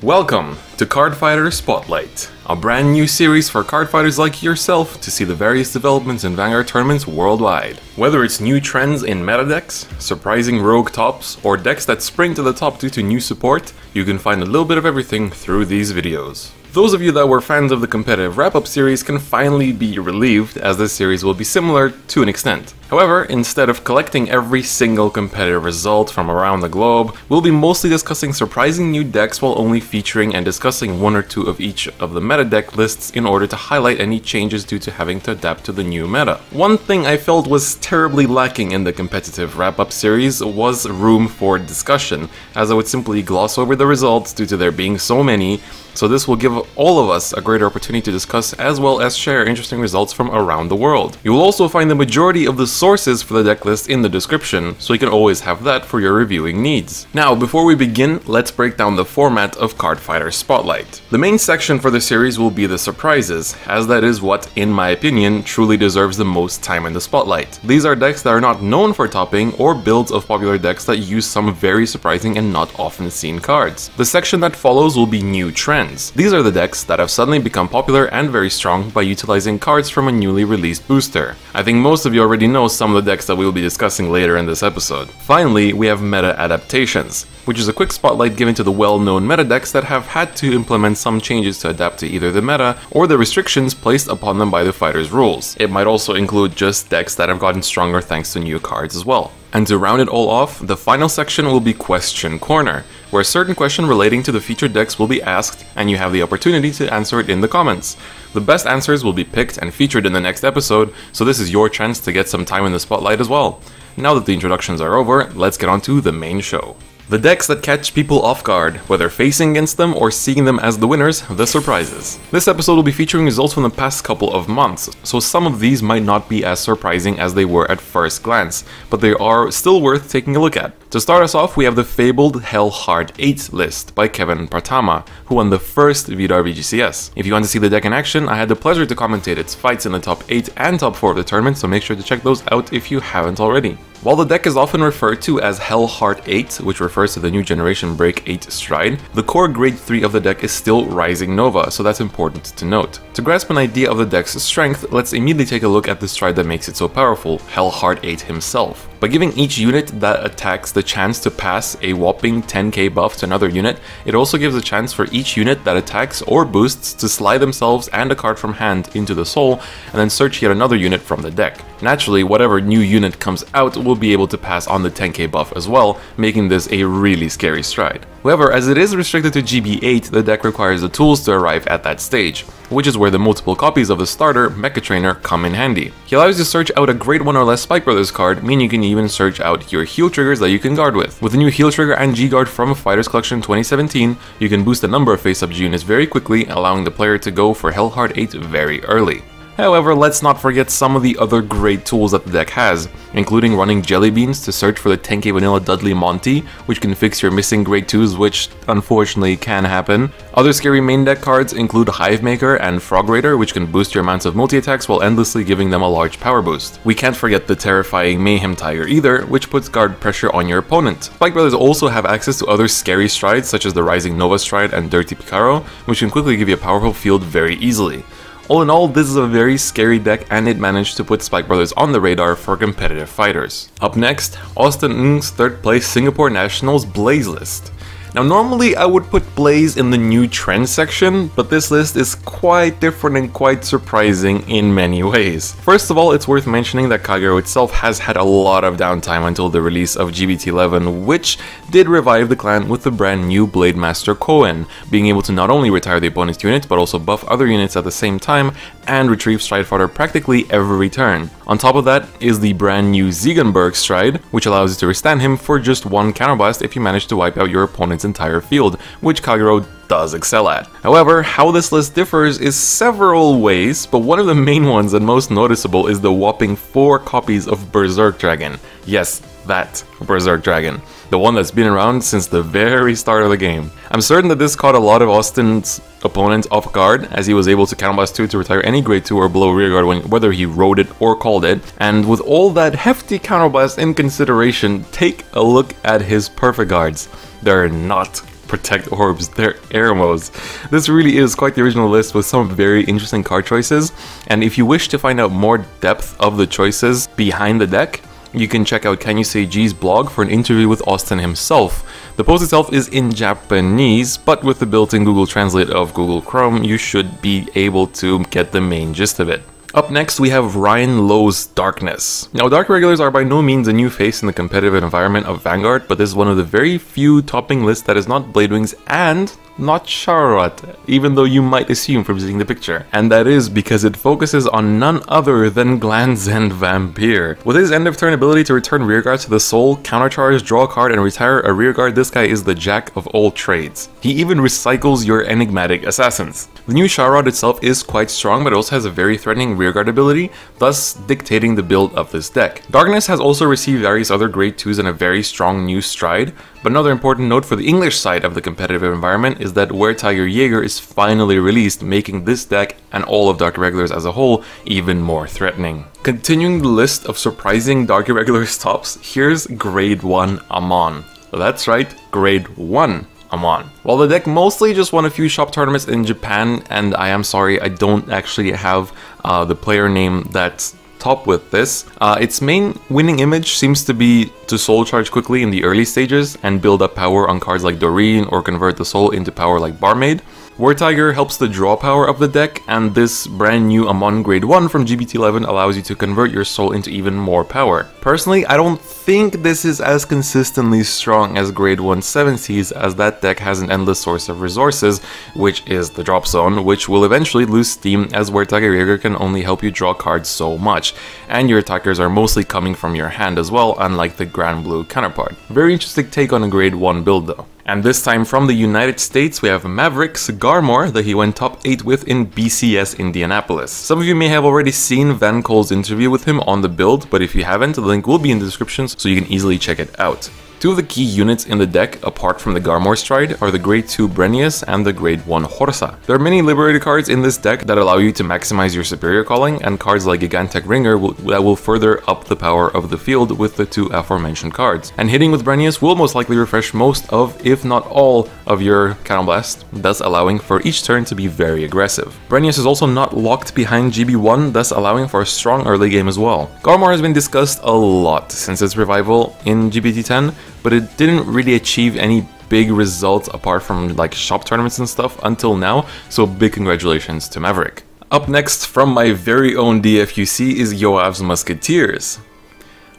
Welcome to Cardfighter Spotlight, a brand new series for cardfighters like yourself to see the various developments in Vanguard tournaments worldwide. Whether it's new trends in meta decks, surprising rogue tops, or decks that spring to the top due to new support, you can find a little bit of everything through these videos. Those of you that were fans of the competitive wrap-up series can finally be relieved, as this series will be similar to an extent. However, instead of collecting every single competitive result from around the globe, we'll be mostly discussing surprising new decks while only featuring and discussing one or two of each of the meta deck lists in order to highlight any changes due to having to adapt to the new meta. One thing I felt was terribly lacking in the competitive wrap-up series was room for discussion, as I would simply gloss over the results due to there being so many, so this will give all of us a greater opportunity to discuss as well as share interesting results from around the world. You will also find the majority of the sources for the deck list in the description, so you can always have that for your reviewing needs. Now, before we begin, let's break down the format of Cardfighter Spotlight. The main section for the series will be the surprises, as that is what, in my opinion, truly deserves the most time in the spotlight. These are decks that are not known for topping, or builds of popular decks that use some very surprising and not often seen cards. The section that follows will be new trends. These are the decks that have suddenly become popular and very strong by utilizing cards from a newly released booster. I think most of you already know some of the decks that we will be discussing later in this episode. Finally, we have meta adaptations, which is a quick spotlight given to the well-known meta decks that have had to implement some changes to adapt to either the meta or the restrictions placed upon them by the fighters' rules. It might also include just decks that have gotten stronger thanks to new cards as well. And to round it all off, the final section will be Question Corner, where a certain question relating to the featured decks will be asked, and you have the opportunity to answer it in the comments. The best answers will be picked and featured in the next episode, so this is your chance to get some time in the spotlight as well. Now that the introductions are over, let's get on to the main show. The decks that catch people off guard, whether facing against them or seeing them as the winners, the surprises. This episode will be featuring results from the past couple of months, so some of these might not be as surprising as they were at first glance, but they are still worth taking a look at. To start us off, we have the fabled Hell Heart 8 list by Kevin Partama, who won the first VDAR VGCS. If you want to see the deck in action, I had the pleasure to commentate its fights in the top 8 and top 4 of the tournament, so make sure to check those out if you haven't already. While the deck is often referred to as Hell Heart 8, which refers to the new generation Break 8 Stride, the core grade 3 of the deck is still Rising Nova, so that's important to note. To grasp an idea of the deck's strength, let's immediately take a look at the stride that makes it so powerful, Hell Heart 8 himself. By giving each unit that attacks the chance to pass a whopping 10k buff to another unit, it also gives a chance for each unit that attacks or boosts to slide themselves and a card from hand into the soul, and then search yet another unit from the deck. Naturally, whatever new unit comes out will be able to pass on the 10k buff as well, making this a really scary stride. However, as it is restricted to GB8, the deck requires the tools to arrive at that stage, which is where the multiple copies of the starter, Mecha Trainer, come in handy. He allows you to search out a grade 1 or less Spike Brothers card, meaning you can even search out your heal triggers that you can guard with. With the new heal trigger and G-Guard from Fighters Collection 2017, you can boost the number of face-up G units very quickly, allowing the player to go for Hell Heart 8 very early. However, let's not forget some of the other great tools that the deck has, including running Jelly Beans to search for the 10k Vanilla Dudley Monty, which can fix your missing grade 2s, which unfortunately can happen. Other scary main deck cards include Hive Maker and Frog Raider, which can boost your amounts of multi-attacks while endlessly giving them a large power boost. We can't forget the terrifying Mayhem Tiger either, which puts guard pressure on your opponent. Spike Brothers also have access to other scary strides such as the Rising Nova Stride and Dirty Picaro, which can quickly give you a powerful field very easily. All in all, this is a very scary deck, and it managed to put Spike Brothers on the radar for competitive fighters. Up next, Austin Ng's 3rd place Singapore Nationals Blaze list. Now normally I would put Blaze in the new trend section, but this list is quite different and quite surprising in many ways. First of all, it's worth mentioning that Kagero itself has had a lot of downtime until the release of GBT11, which did revive the clan with the brand new Blade Master Koen, being able to not only retire the opponent's unit, but also buff other units at the same time and retrieve Stride Fodder practically every turn. On top of that is the brand new Ziegenberg Stride, which allows you to withstand him for just 1 counterblast if you manage to wipe out your opponent's entire field, which Kagero does excel at. However, how this list differs is several ways, but one of the main ones and most noticeable is the whopping 4 copies of Berserk Dragon. Yes, that Berserk Dragon. The one that's been around since the very start of the game. I'm certain that this caught a lot of Austin's opponents off guard, as he was able to counterblast 2 to retire any grade 2 or below rearguard whether he wrote it or called it. And with all that hefty counterblast in consideration, take a look at his perfect guards. They're not Protect Orbs, they're air modes. This really is quite the original list with some very interesting card choices, and if you wish to find out more depth of the choices behind the deck, you can check out Can You Say G's blog for an interview with Austin himself. The post itself is in Japanese, but with the built-in Google Translate of Google Chrome, you should be able to get the main gist of it. Up next, we have Ryan Lowe's Darkness. Now, Dark Regulars are by no means a new face in the competitive environment of Vanguard, but this is one of the very few topping lists that is not Bladewings and not Charlotte, even though you might assume from seeing the picture. And that is because it focuses on none other than Glanzend Vampire. With his end of turn ability to return rearguard to the soul, countercharge, draw a card, and retire a rearguard, this guy is the jack of all trades. He even recycles your enigmatic assassins. The new Sharod itself is quite strong, but it also has a very threatening rearguard ability, thus dictating the build of this deck. Darkness has also received various other grade 2s and a very strong new stride, but another important note for the English side of the competitive environment is that Weretiger Jaeger is finally released, making this deck and all of Dark Irregulars as a whole even more threatening. Continuing the list of surprising Dark Irregulars tops, here's Grade 1 Amon. That's right, Grade 1 Amon. While the deck mostly just won a few shop tournaments in Japan, and I am sorry I don't actually have the player name that's top with this, its main winning image seems to be to soul charge quickly in the early stages and build up power on cards like Doreen or convert the soul into power like Barmaid. Weretiger helps the draw power of the deck, and this brand new Amon Grade 1 from GBT11 allows you to convert your soul into even more power. Personally, I don't think this is as consistently strong as Grade 1 7Cs, as that deck has an endless source of resources, which is the drop zone, which will eventually lose steam as Weretiger Jaeger can only help you draw cards so much, and your attackers are mostly coming from your hand as well, unlike the Grand Blue counterpart. Very interesting take on a Grade 1 build though. And this time from the United States, we have Mavericks Garmore that he went top 8 with in BCS Indianapolis. Some of you may have already seen Van Cole's interview with him on the build, but if you haven't, the link will be in the description so you can easily check it out. Two of the key units in the deck, apart from the Garmore Stride, are the Grade 2 Brenius and the Grade 1 Horsa. There are many liberated cards in this deck that allow you to maximize your superior calling, and cards like Gigantic Ringer that will further up the power of the field with the two aforementioned cards. And hitting with Brenius will most likely refresh most of, if not all, of your Counterblast, thus allowing for each turn to be very aggressive. Brenius is also not locked behind GB1, thus allowing for a strong early game as well. Garmore has been discussed a lot since its revival in GBT10, but it didn't really achieve any big results apart from like shop tournaments and stuff until now, so big congratulations to Maverick. Up next from my very own DFUC is Yoav's Musketeers.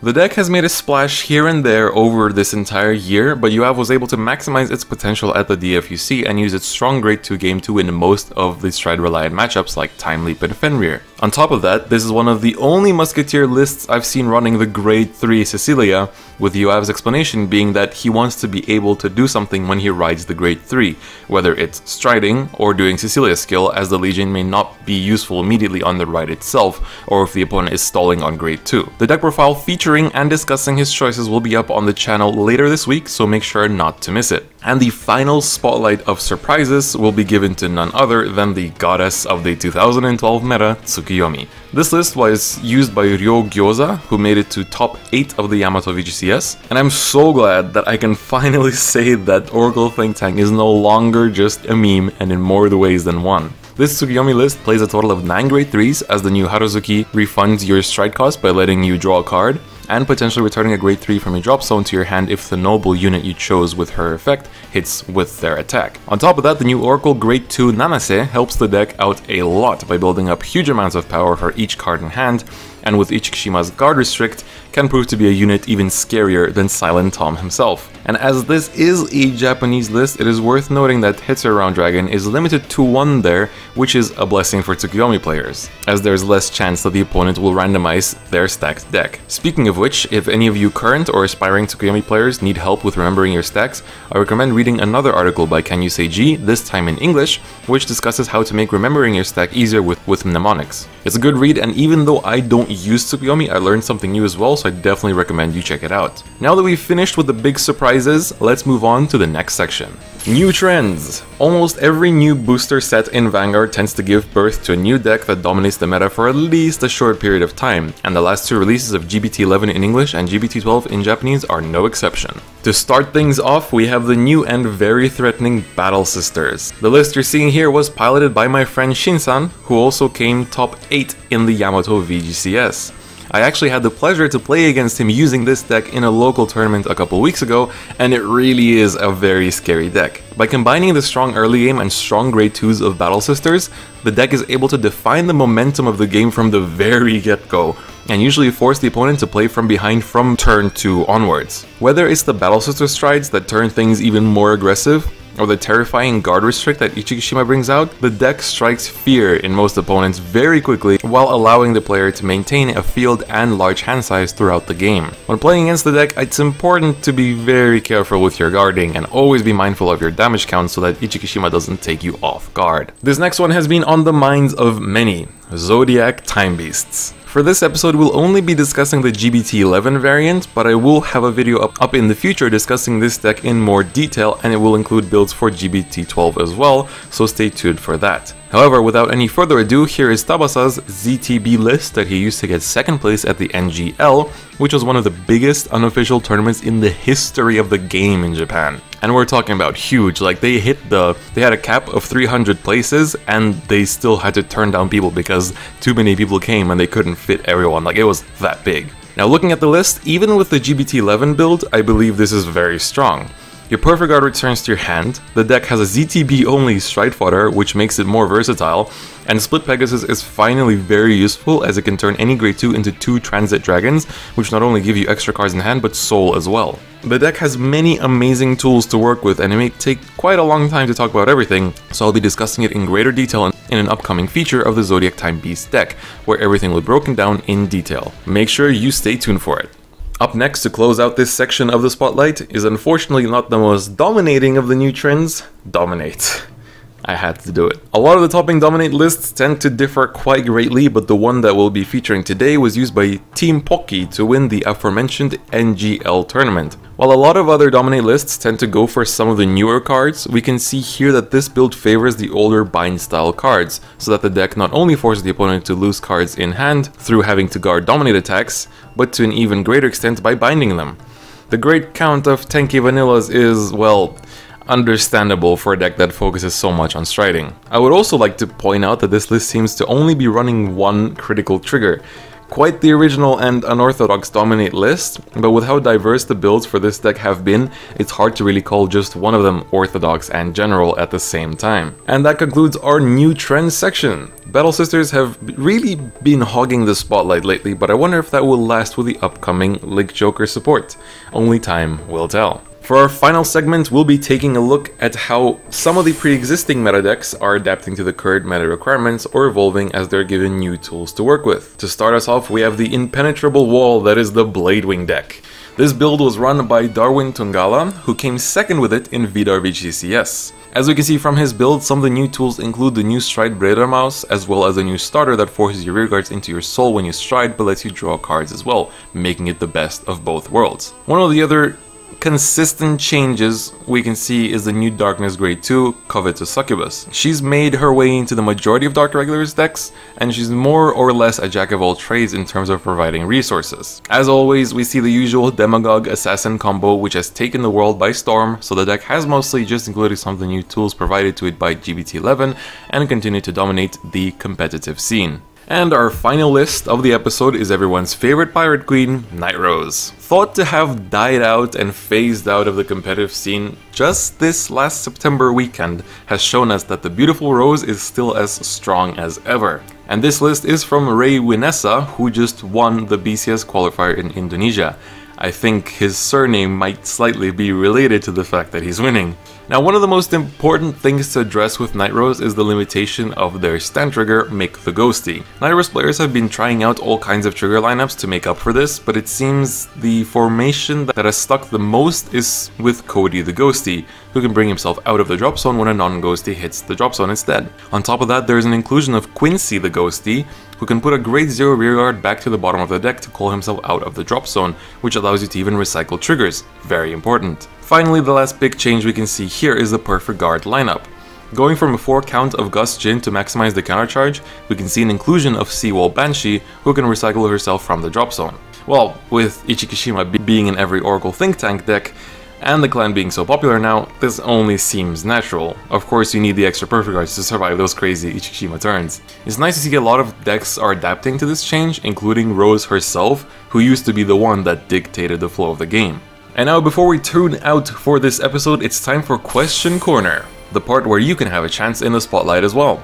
The deck has made a splash here and there over this entire year, but Yoav was able to maximize its potential at the DFUC and use its strong Grade 2 game to win most of the stride-reliant matchups like Time Leap and Fenrir. On top of that, this is one of the only Musketeer lists I've seen running the Grade 3 Cecilia, with Yoav's explanation being that he wants to be able to do something when he rides the Grade 3, whether it's striding or doing Cecilia's skill, as the Legion may not be useful immediately on the ride itself, or if the opponent is stalling on Grade 2. The deck profile featuring and discussing his choices will be up on the channel later this week, so make sure not to miss it. And the final spotlight of surprises will be given to none other than the goddess of the 2012 meta, Tsukuyomi. This list was used by Ryo Gyoza, who made it to top 8 of the Yamato VGCS, and I'm so glad that I can finally say that Oracle Think Tank is no longer just a meme and in more ways than one. This Tsukuyomi list plays a total of 9 Grade 3s, as the new Haruzuki refunds your stride cost by letting you draw a card, and potentially returning a Grade 3 from your drop zone to your hand if the noble unit you chose with her effect hits with their attack. On top of that, the new Oracle Grade 2 Nanase helps the deck out a lot by building up huge amounts of power for each card in hand, and with each Kishima's guard restrict, can prove to be a unit even scarier than Silent Tom himself. And as this is a Japanese list, it is worth noting that Hetzer Round Dragon is limited to 1 there, which is a blessing for Tsukuyomi players, as there's less chance that the opponent will randomize their stacked deck. Speaking of which, if any of you current or aspiring Tsukuyomi players need help with remembering your stacks, I recommend reading another article by Can You Say G, this time in English, which discusses how to make remembering your stack easier with mnemonics. It's a good read, and even though I don't use Tsukuyomi, I learned something new as well, so I definitely recommend you check it out. Now that we've finished with the big surprise surprises, let's move on to the next section. New trends. Almost every new booster set in Vanguard tends to give birth to a new deck that dominates the meta for at least a short period of time, and the last two releases of GBT11 in English and GBT12 in Japanese are no exception. To start things off, we have the new and very threatening Battle Sisters. The list you're seeing here was piloted by my friend Shinsan, who also came top 8 in the Yamato VGCS. I actually had the pleasure to play against him using this deck in a local tournament a couple weeks ago, and it really is a very scary deck. By combining the strong early game and strong grade 2s of Battle Sisters, the deck is able to define the momentum of the game from the very get-go, and usually force the opponent to play from behind from turn 2 onwards. Whether it's the Battle Sister strides that turn things even more aggressive, or the terrifying guard restrict that Ichikishima brings out, the deck strikes fear in most opponents very quickly while allowing the player to maintain a field and large hand size throughout the game. When playing against the deck, it's important to be very careful with your guarding and always be mindful of your damage count so that Ichikishima doesn't take you off guard. This next one has been on the minds of many: Zodiac Time Beasts. For this episode, we'll only be discussing the GBT11 variant, but I will have a video up in the future discussing this deck in more detail, and it will include builds for GBT12 as well, so stay tuned for that. However, without any further ado, here is Tabasa's ZTB list that he used to get second place at the NGL, which was one of the biggest unofficial tournaments in the history of the game in Japan. And we're talking about huge, like they had a cap of 300 places and they still had to turn down people because too many people came and they couldn't fit everyone, like it was that big. Now looking at the list, even with the GBT11 build, I believe this is very strong. Your Perfect Guard returns to your hand, the deck has a ZTB only Stride Fodder, which makes it more versatile, and Split Pegasus is finally very useful as it can turn any grade 2 into 2 Transit Dragons, which not only give you extra cards in hand but soul as well. The deck has many amazing tools to work with, and it may take quite a long time to talk about everything, so I'll be discussing it in greater detail in an upcoming feature of the Zodiac Time Beast deck, where everything will be broken down in detail. Make sure you stay tuned for it. Up next to close out this section of the spotlight is unfortunately not the most dominating of the new trends, Dominate. I had to do it. A lot of the topping Dominate lists tend to differ quite greatly, but the one that we'll be featuring today was used by Team Pocky to win the aforementioned NGL tournament. While a lot of other Dominate lists tend to go for some of the newer cards, we can see here that this build favors the older bind style cards, so that the deck not only forces the opponent to lose cards in hand through having to guard Dominate attacks, but to an even greater extent by binding them. The great count of 10k vanillas is, well, understandable for a deck that focuses so much on striding. I would also like to point out that this list seems to only be running one critical trigger. Quite the original and unorthodox Dominate list, but with how diverse the builds for this deck have been, it's hard to really call just one of them orthodox and general at the same time. And that concludes our new trends section. Battle Sisters have really been hogging the spotlight lately, but I wonder if that will last with the upcoming Link Joker support. Only time will tell. For our final segment, we'll be taking a look at how some of the pre-existing meta decks are adapting to the current meta requirements or evolving as they're given new tools to work with. To start us off, we have the impenetrable wall that is the Bladewing deck. This build was run by Darwin Tungala, who came second with it in Vidar VGCS. As we can see from his build, some of the new tools include the new Stride Breder Mouse, as well as a new starter that forces your rearguards into your soul when you stride but lets you draw cards as well, making it the best of both worlds. One of the other consistent changes we can see is the new Darkness Grade 2, Covetous Succubus. She's made her way into the majority of Dark Regulars decks, and she's more or less a jack of all trades in terms of providing resources. As always, we see the usual Demagogue Assassin combo, which has taken the world by storm, so the deck has mostly just included some of the new tools provided to it by GBT11 and continue to dominate the competitive scene. And our final list of the episode is everyone's favorite pirate queen, Night Rose. Thought to have died out and phased out of the competitive scene, just this last September weekend has shown us that the beautiful Rose is still as strong as ever. And this list is from Ray Winessa, who just won the BCS qualifier in Indonesia. I think his surname might slightly be related to the fact that he's winning. Now, one of the most important things to address with Night Rose is the limitation of their stand trigger, Make the Ghosty. Night Rose players have been trying out all kinds of trigger lineups to make up for this, but it seems the formation that has stuck the most is with Cody the Ghosty, who can bring himself out of the drop zone when a non-ghosty hits the drop zone instead. On top of that, there is an inclusion of Quincy the ghosty, who can put a grade 0 rearguard back to the bottom of the deck to call himself out of the drop zone, which allows you to even recycle triggers. Very important. Finally, the last big change we can see here is the perfect guard lineup. Going from a 4 count of Gust Jin to maximize the countercharge, we can see an inclusion of Seawall Banshee, who can recycle herself from the drop zone. Well, with Ichikishima being in every Oracle Think Tank deck, and the clan being so popular now, this only seems natural. Of course, you need the extra perfect guards to survive those crazy Ichikishima turns. It's nice to see a lot of decks are adapting to this change, including Rose herself, who used to be the one that dictated the flow of the game. And now, before we tune out for this episode, it's time for Question Corner, the part where you can have a chance in the spotlight as well.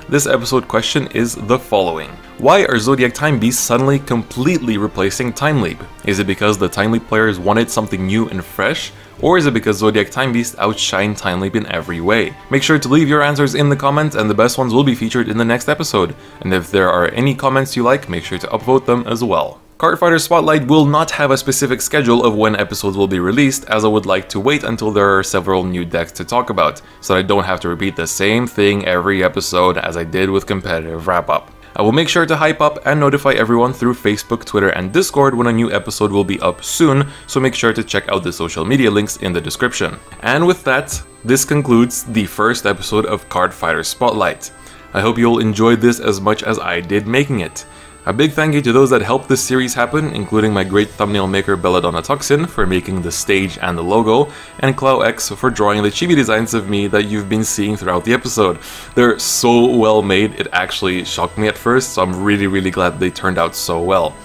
This episode question is the following. Why are Zodiac Time Beasts suddenly completely replacing Time Leap? Is it because the Time Leap players wanted something new and fresh? Or is it because Zodiac Time Beasts outshine Time Leap in every way? Make sure to leave your answers in the comments, and the best ones will be featured in the next episode. And if there are any comments you like, make sure to upvote them as well. Cardfighter Spotlight will not have a specific schedule of when episodes will be released, as I would like to wait until there are several new decks to talk about, so that I don't have to repeat the same thing every episode as I did with Competitive Wrap-Up. I will make sure to hype up and notify everyone through Facebook, Twitter, and Discord when a new episode will be up soon, so make sure to check out the social media links in the description. And with that, this concludes the first episode of Cardfighter Spotlight. I hope you'll enjoy this as much as I did making it. A big thank you to those that helped this series happen, including my great thumbnail maker Belladonna Toxin for making the stage and the logo, and Clowx for drawing the chibi designs of me that you've been seeing throughout the episode. They're so well made, it actually shocked me at first, so I'm really glad they turned out so well.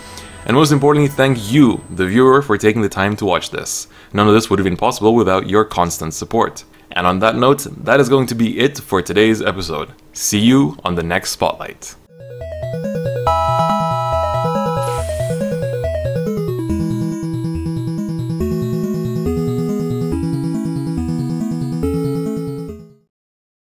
And most importantly, thank you, the viewer, for taking the time to watch this. None of this would have been possible without your constant support. And on that note, that is going to be it for today's episode. See you on the next Spotlight.